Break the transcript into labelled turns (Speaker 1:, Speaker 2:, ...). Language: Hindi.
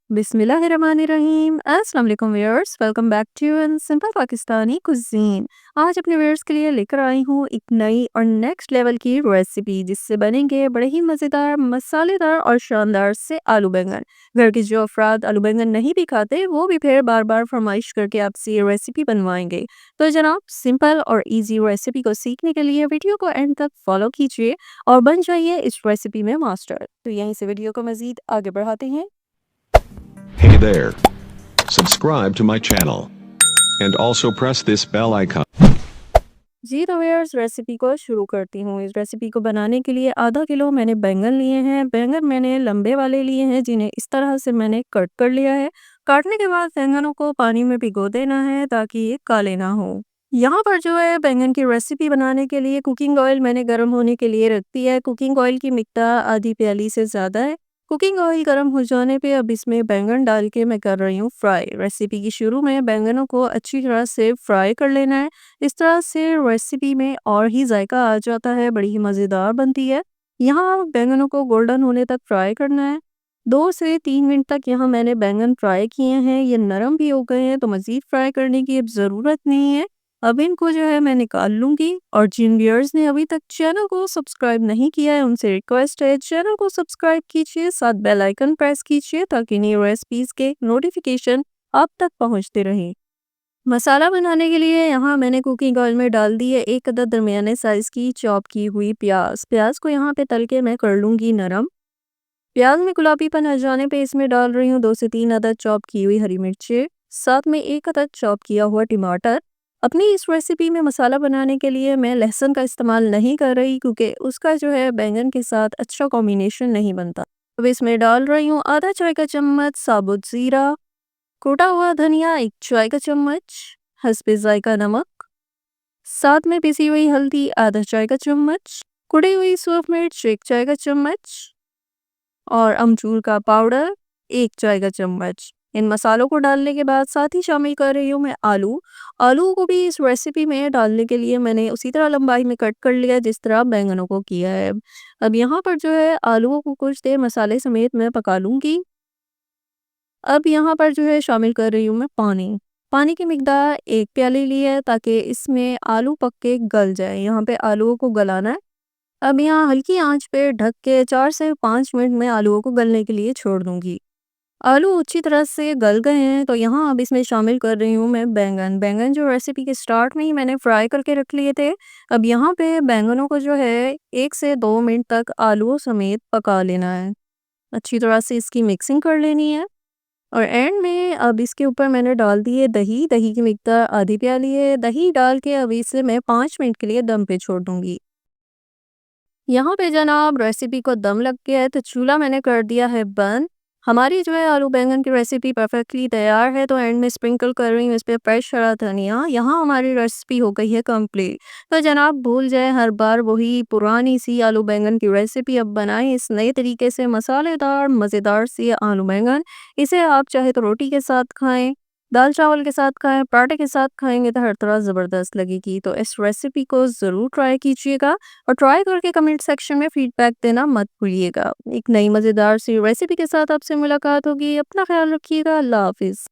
Speaker 1: बिस्मिल्लाहिर्रहमानिर्रहीम। अस्सलाम वालेकुम viewers, welcome back to an simple Pakistani cuisine. आज अपने व्यूअर्स के लिए लेकर आई हूँ एक नई और नेक्स्ट लेवल की रेसिपी जिससे बनेंगे बड़े ही मज़ेदार, मसालेदार और शानदार से आलू बैंगन। घर के जो अफराद आलू बैंगन नहीं भी खाते वो भी फिर बार बार फरमाइश करके आपसे ये रेसिपी बनवाएंगे। तो जनाब, सिंपल और ईजी रेसिपी को सीखने के लिए वीडियो को एंड तक फॉलो कीजिए और बन जाइए इस रेसिपी में मास्टर। तो यहीं से वीडियो को मज़ीद आगे बढ़ाते हैं।
Speaker 2: Hey there. Subscribe to my channel. And also press this bell icon.
Speaker 1: जी तो व्यूअर्स, रेसिपी को शुरू करती हूँ। इस रेसिपी को बनाने के लिए आधा किलो मैंने बैंगन लिए हैं। बैंगन मैंने लंबे वाले लिए हैं जिन्हें इस तरह से मैंने कट कर लिया है। काटने के बाद बैंगनों को पानी में भिगो देना है ताकि ये काले ना हो। यहाँ पर जो है बैंगन की रेसिपी बनाने के लिए कुकिंग ऑयल मैंने गर्म होने के लिए रख दिया है। कुकिंग ऑयल की मिकदार आधी प्याली से ज़्यादा है। कुकिंग ऑयल गर्म हो जाने पे अब इसमें बैंगन डाल के मैं कर रही हूँ फ्राई। रेसिपी की शुरू में बैंगनों को अच्छी तरह से फ्राई कर लेना है। इस तरह से रेसिपी में और ही जायका आ जाता है, बड़ी ही मज़ेदार बनती है। यहाँ बैंगनों को गोल्डन होने तक फ्राई करना है। 2 से 3 मिनट तक यहाँ मैंने बैंगन फ्राई किए हैं। ये नरम भी हो गए हैं तो मज़ीद फ्राई करने की अब ज़रूरत नहीं है। अब इनको जो है मैं निकाल लूँगी। और जिन व्यूअर्स ने अभी तक चैनल को सब्सक्राइब नहीं किया है उनसे रिक्वेस्ट है, चैनल को सब्सक्राइब कीजिए, साथ बेल आइकन प्रेस कीजिए ताकि नई रेसिपीज़ के नोटिफिकेशन आप तक पहुँचते रहें। मसाला बनाने के लिए यहाँ मैंने कुकिंग ऑयल में डाल दी है 1 अदद दरमियाने साइज़ की चॉप की हुई प्याज। प्याज को यहाँ पे तल के मैं कर लूँगी नरम। प्याज में गुलाबीपन आ जाने पे इसमें डाल रही हूँ 2 से 3 अदद चॉप की हुई हरी मिर्चें, साथ में 1 अदद चॉप किया हुआ टमाटर। अपनी इस रेसिपी में मसाला बनाने के लिए मैं लहसुन का इस्तेमाल नहीं कर रही क्योंकि उसका जो है बैंगन के साथ अच्छा कॉम्बिनेशन नहीं बनता। अब इसमें डाल रही हूँ आधा चाय का चम्मच साबुत ज़ीरा, कूटा हुआ धनिया 1 चाय का चम्मच, हस्बे ज़ायका नमक, साथ में पिसी हुई हल्दी आधा चाय का चम्मच, कुटी हुई सूरख मिर्च 1 चाय का चम्मच और अमचूर का पाउडर 1 चाय का चम्मच। इन मसालों को डालने के बाद साथ ही शामिल कर रही हूँ मैं आलू। आलू को भी इस रेसिपी में डालने के लिए मैंने उसी तरह लंबाई में कट कर लिया जिस तरह बैंगनों को किया है। अब यहाँ पर जो है आलूओं को कुछ देर मसाले समेत मैं पका लूँगी। अब यहाँ पर जो है शामिल कर रही हूँ मैं पानी। पानी की मिकदार 1 प्याली ली है ताकि इसमें आलू पक के गल जाए। यहाँ पे आलूओं को गलाना है। अब यहाँ हल्की आंच पे ढक के 4 से 5 मिनट में आलूओं को गलने के लिए छोड़ दूँगी। आलू अच्छी तरह से गल गए हैं तो यहाँ अब इसमें शामिल कर रही हूँ मैं बैंगन। बैंगन जो रेसिपी के स्टार्ट में ही मैंने फ्राई करके रख लिए थे। अब यहाँ पे बैंगनों को जो है 1 से 2 मिनट तक आलूओं समेत पका लेना है। अच्छी तरह से इसकी मिक्सिंग कर लेनी है। और एंड में अब इसके ऊपर मैंने डाल दी है दही। दही की मिकदार आधी प्याली है। दही डाल के अब इसे मैं 5 मिनट के लिए दम पे छोड़ दूँगी। यहाँ पे जनाब रेसिपी को दम लग गया है तो चूल्हा मैंने कर दिया है बंद। हमारी जो है आलू बैंगन की रेसिपी परफेक्टली तैयार है तो एंड में स्प्रिंकल कर रही हूँ इस पे फ्रेश हरा धनिया। यहाँ हमारी रेसिपी हो गई है कंप्लीट। तो जनाब भूल जाए हर बार वही पुरानी सी आलू बैंगन की रेसिपी, अब बनाएं इस नए तरीके से मसालेदार मज़ेदार सी आलू बैंगन। इसे आप चाहे तो रोटी के साथ खाएं, दाल चावल के साथ खाएं, पराठे के साथ खाएंगे तो हर तरह ज़बरदस्त लगेगी। तो इस रेसिपी को ज़रूर ट्राई कीजिएगा और ट्राई करके कमेंट सेक्शन में फीडबैक देना मत भूलिएगा। एक नई मज़ेदार सी रेसिपी के साथ आपसे मुलाकात होगी। अपना ख्याल रखिएगा। अल्लाह हाफ़िज़।